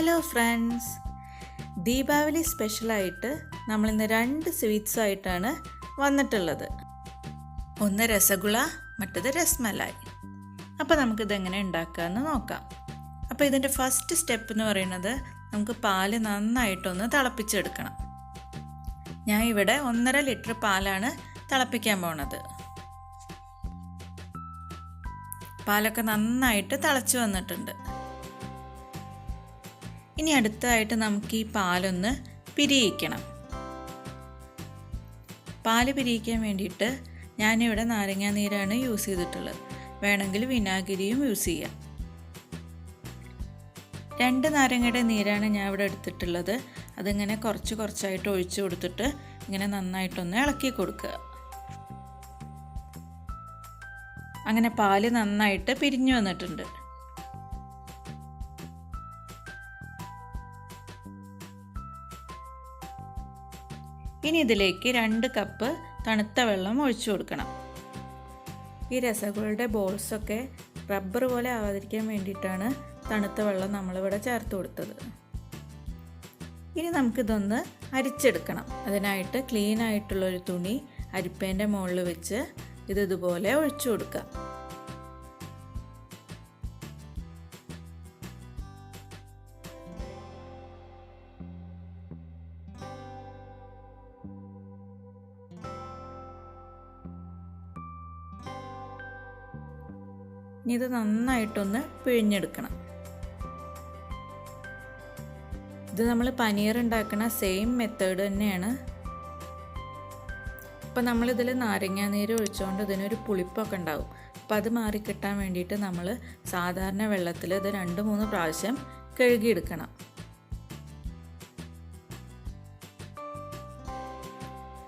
Hello friends, Deepavali സ്പെഷ്യലായിട്ട് നമ്മളിന്ന് 2 sweets ആയിട്ടാണ് വന്നിട്ടുള്ളത്. ഒന്ന് രസഗുള, മറ്റത് രസ്മലായി. അപ്പോൾ നമുക്കിതെങ്ങനെ ഉണ്ടാക്കാമെന്ന് നോക്കാം. അപ്പോൾ ഇതിൻ്റെ ഫസ്റ്റ് സ്റ്റെപ്പ് എന്ന് പറയുന്നത് നമുക്ക് പാല് നന്നായിട്ടൊന്ന് തിളപ്പിച്ചെടുക്കണം. ഞാൻ ഇവിടെ 1.5 ലിറ്റർ പാലാണ് തിളപ്പിക്കാൻ പോണത്. പാലൊക്കെ നന്നായിട്ട് തിളച്ച് വന്നിട്ടുണ്ട്. ഇനി അടുത്തതായിട്ട് നമുക്ക് ഈ പാലൊന്ന് പിരിയിക്കണം. പാല് പിരിയിക്കാൻ വേണ്ടിയിട്ട് ഞാനിവിടെ നാരങ്ങാനീരാണ് യൂസ് ചെയ്തിട്ടുള്ളത്. വേണമെങ്കിൽ വിനാഗിരിയും യൂസ് ചെയ്യാം. 2 നാരങ്ങയുടെ നീരാണ് ഞാൻ ഇവിടെ എടുത്തിട്ടുള്ളത്. അതിങ്ങനെ കുറച്ചായിട്ട് ഒഴിച്ചു കൊടുത്തിട്ട് ഇങ്ങനെ നന്നായിട്ടൊന്ന് ഇളക്കി കൊടുക്കുക. അങ്ങനെ പാല് നന്നായിട്ട് പിരിഞ്ഞു വന്നിട്ടുണ്ട്. ഇനി ഇതിലേക്ക് 2 കപ്പ് തണുത്ത വെള്ളം ഒഴിച്ചു കൊടുക്കണം. ഈ രസഗുളയുടെ ബോൾസൊക്കെ റബ്ബർ പോലെ ആവാതിരിക്കാൻ വേണ്ടിയിട്ടാണ് തണുത്ത വെള്ളം നമ്മളിവിടെ ചേർത്ത് കൊടുത്തത്. ഇനി നമുക്കിതൊന്ന് അരിച്ചെടുക്കണം. അതിനായിട്ട് ക്ലീൻ ആയിട്ടുള്ളൊരു തുണി അരിപ്പേൻ്റെ മുകളിൽ വെച്ച് ഇതുപോലെ ഒഴിച്ചു കൊടുക്കുക. ഇനി ഇത് നന്നായിട്ടൊന്ന് പിഴിഞ്ഞെടുക്കണം. ഇത് നമ്മൾ പനീർ ഉണ്ടാക്കുന്ന സെയിം മെത്തേഡ് തന്നെയാണ്. അപ്പോൾ നമ്മളിതിൽ നാരങ്ങാനീര് ഒഴിച്ചുകൊണ്ട് ഇതിനൊരു പുളിപ്പൊക്കെ ഉണ്ടാവും. അപ്പോൾ അത് മാറിക്കിട്ടാൻ വേണ്ടിയിട്ട് നമ്മൾ സാധാരണ വെള്ളത്തിൽ ഇത് 2-3 പ്രാവശ്യം കഴുകിയെടുക്കണം.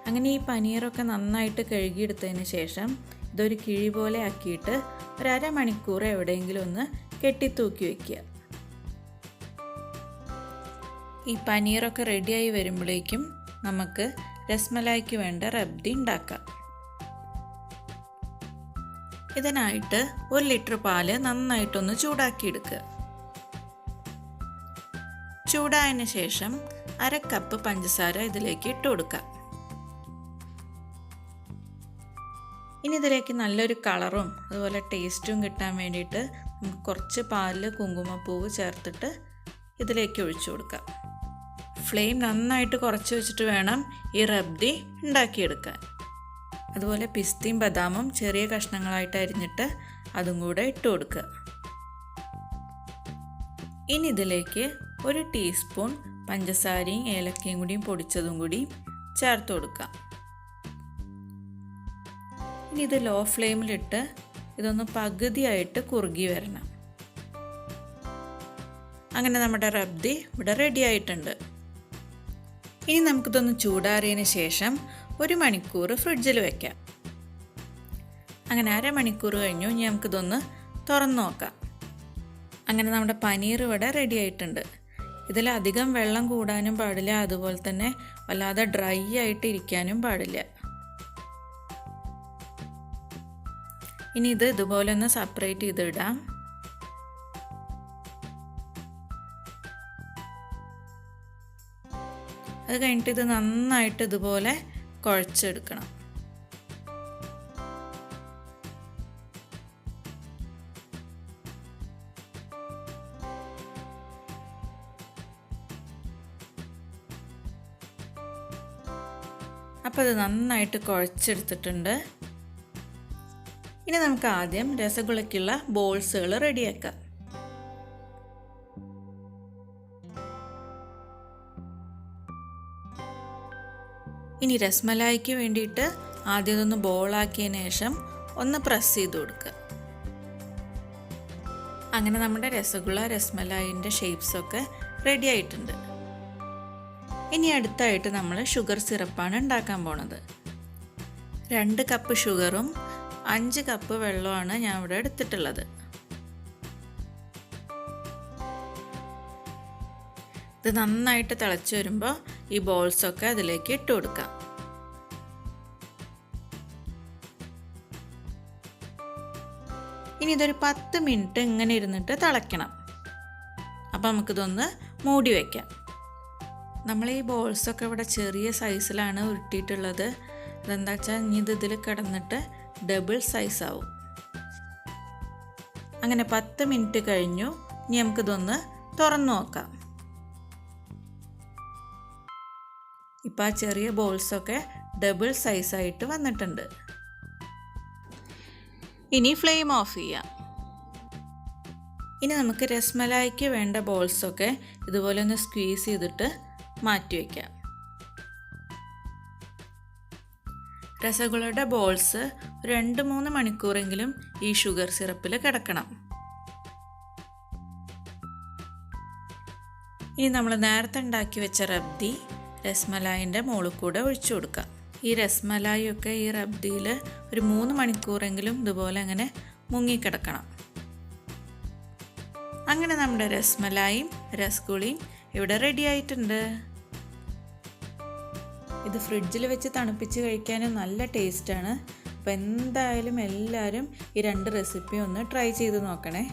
അങ്ങനെ ഈ പനീറൊക്കെ നന്നായിട്ട് കഴുകിയെടുത്തതിന് ശേഷം ഇതൊരു കിഴി പോലെ ആക്കിയിട്ട് 1/2 മണിക്കൂർ എവിടെയെങ്കിലും ഒന്ന് കെട്ടിത്തൂക്കി വയ്ക്കുക. ഈ പനീറൊക്കെ റെഡിയായി വരുമ്പോഴേക്കും നമുക്ക് രസ്മലായിക്ക് വേണ്ട റബ്ദി ഉണ്ടാക്കാം. ഇതിനായിട്ട് 1 ലിറ്റർ പാല് നന്നായിട്ടൊന്ന് ചൂടാക്കിയെടുക്കുക. ചൂടായതിന് ശേഷം 1/2 കപ്പ് പഞ്ചസാര ഇതിലേക്ക് ഇട്ട് കൊടുക്കുക. ഇനി ഇതിലേക്ക് നല്ലൊരു കളറും അതുപോലെ ടേസ്റ്റും കിട്ടാൻ വേണ്ടിയിട്ട് നമുക്ക് കുറച്ച് പാലിൽ കുങ്കുമപ്പൂവ് ചേർത്തിട്ട് ഇതിലേക്ക് ഒഴിച്ചു കൊടുക്കാം. ഫ്ലെയിം നന്നായിട്ട് കുറച്ച് വെച്ചിട്ട് വേണം ഈ റബ്ദി ഉണ്ടാക്കിയെടുക്കാൻ. അതുപോലെ പിസ്തയും ബദാമും ചെറിയ കഷ്ണങ്ങളായിട്ട് അരിഞ്ഞിട്ട് അതും കൂടെ ഇട്ട് കൊടുക്കുക. ഇനി ഇതിലേക്ക് 1 ടീസ്പൂൺ പഞ്ചസാരയും ഏലക്കയും കൂടിയും പൊടിച്ചതും കൂടി ചേർത്ത് കൊടുക്കാം. ഇനി ഇത് ലോ ഫ്ലെയിമിലിട്ട് ഇതൊന്ന് പകുതിയായിട്ട് കുറുകി വരണം. അങ്ങനെ നമ്മുടെ റബ്ദി ഇവിടെ റെഡി ആയിട്ടുണ്ട്. ഇനി നമുക്കിതൊന്ന് ചൂടാറിയതിന് ശേഷം 1 മണിക്കൂർ ഫ്രിഡ്ജിൽ വെക്കാം. അങ്ങനെ 1/2 മണിക്കൂർ കഴിഞ്ഞു. ഇനി നമുക്കിതൊന്ന് തുറന്നു നോക്കാം. അങ്ങനെ നമ്മുടെ പനീർ ഇവിടെ റെഡി ആയിട്ടുണ്ട്. ഇതിലധികം വെള്ളം കൂടാനും പാടില്ല, അതുപോലെ തന്നെ വല്ലാതെ ഡ്രൈ ആയിട്ട് ഇരിക്കാനും പാടില്ല. ഇനി ഇത് ഇതുപോലെ ഒന്ന് സെപ്പറേറ്റ് ചെയ്തിടാം. അത് കഴിഞ്ഞിട്ട് ഇത് നന്നായിട്ട് ഇതുപോലെ കുഴച്ചെടുക്കണം. അപ്പോൾ ഇത് നന്നായിട്ട് കുഴച്ചെടുത്തിട്ടുണ്ട്. ഇനി നമുക്ക് ആദ്യം രസഗുളയ്ക്കുള്ള ബോൾസുകൾ റെഡിയാക്കാം. ഇനി രസ്മലായിക്ക് വേണ്ടിയിട്ട് ആദ്യം ഇതൊന്ന് ബോളാക്കിയതിന് ശേഷം ഒന്ന് പ്രസ് ചെയ്ത് കൊടുക്കുക. അങ്ങനെ നമ്മുടെ രസ്മലായിൻ്റെ ഷേപ്സൊക്കെ റെഡി ആയിട്ടുണ്ട്. ഇനി അടുത്തായിട്ട് നമ്മൾ ഷുഗർ സിറപ്പാണ് ഉണ്ടാക്കാൻ പോണത്. 2 കപ്പ് ഷുഗറും 5 കപ്പ് വെള്ളമാണ് ഞാൻ ഇവിടെ എടുത്തിട്ടുള്ളത്. ഇത് നന്നായിട്ട് തിളച്ച് വരുമ്പോൾ ഈ ബോൾസൊക്കെ അതിലേക്ക് ഇട്ട് കൊടുക്കാം. ഇനി ഇതൊരു 10 മിനിറ്റ് ഇങ്ങനെ ഇരുന്നിട്ട് തിളയ്ക്കണം. അപ്പോൾ നമുക്കിതൊന്ന് മൂടി വയ്ക്കാം. നമ്മൾ ഈ ബോൾസൊക്കെ ഇവിടെ ചെറിയ സൈസിലാണ് ഉരുട്ടിയിട്ടുള്ളത്. അതെന്താ വെച്ചാൽ ഇനി ഇതിൽ കിടന്നിട്ട് ഡബിൾ സൈസ് ആവും. അങ്ങനെ 10 മിനിറ്റ് കഴിഞ്ഞു. ഇനി നമുക്കിതൊന്ന് തുറന്നു നോക്കാം. ഇപ്പോൾ ആ ചെറിയ ബോൾസൊക്കെ ഡബിൾ സൈസായിട്ട് വന്നിട്ടുണ്ട്. ഇനി ഫ്ലെയിം ഓഫ് ചെയ്യാം. ഇനി നമുക്ക് രസ്മലായിക്ക് വേണ്ട ബോൾസൊക്കെ ഇതുപോലെ ഒന്ന് സ്ക്വീസ് ചെയ്തിട്ട് മാറ്റി വയ്ക്കാം. രസഗുളയുടെ ബോൾസ് 2-3 മണിക്കൂറെങ്കിലും ഈ ഷുഗർ സിറപ്പിൽ കിടക്കണം. ഇനി നമ്മൾ നേരത്തെ ഉണ്ടാക്കി വെച്ച റബ്ദി രസ്മലായിൻ്റെ മുകളിൽ കൂടെ ഒഴിച്ചു കൊടുക്കാം. ഈ രസ്മലായൊക്കെ ഈ റബ്ദിയിൽ ഒരു 3 മണിക്കൂറെങ്കിലും ഇതുപോലെ അങ്ങനെ മുങ്ങിക്കിടക്കണം. അങ്ങനെ നമ്മുടെ രസ്മലായും രസഗുളയും ഇവിടെ റെഡി ആയിട്ടുണ്ട്. ഇത് ഫ്രിഡ്ജിൽ വെച്ച് തണുപ്പിച്ച് കഴിക്കാനും നല്ല ടേസ്റ്റാണ്. അപ്പോൾ എന്തായാലും എല്ലാവരും ഈ 2 റെസിപ്പി ഒന്ന് ട്രൈ ചെയ്ത് നോക്കണേ.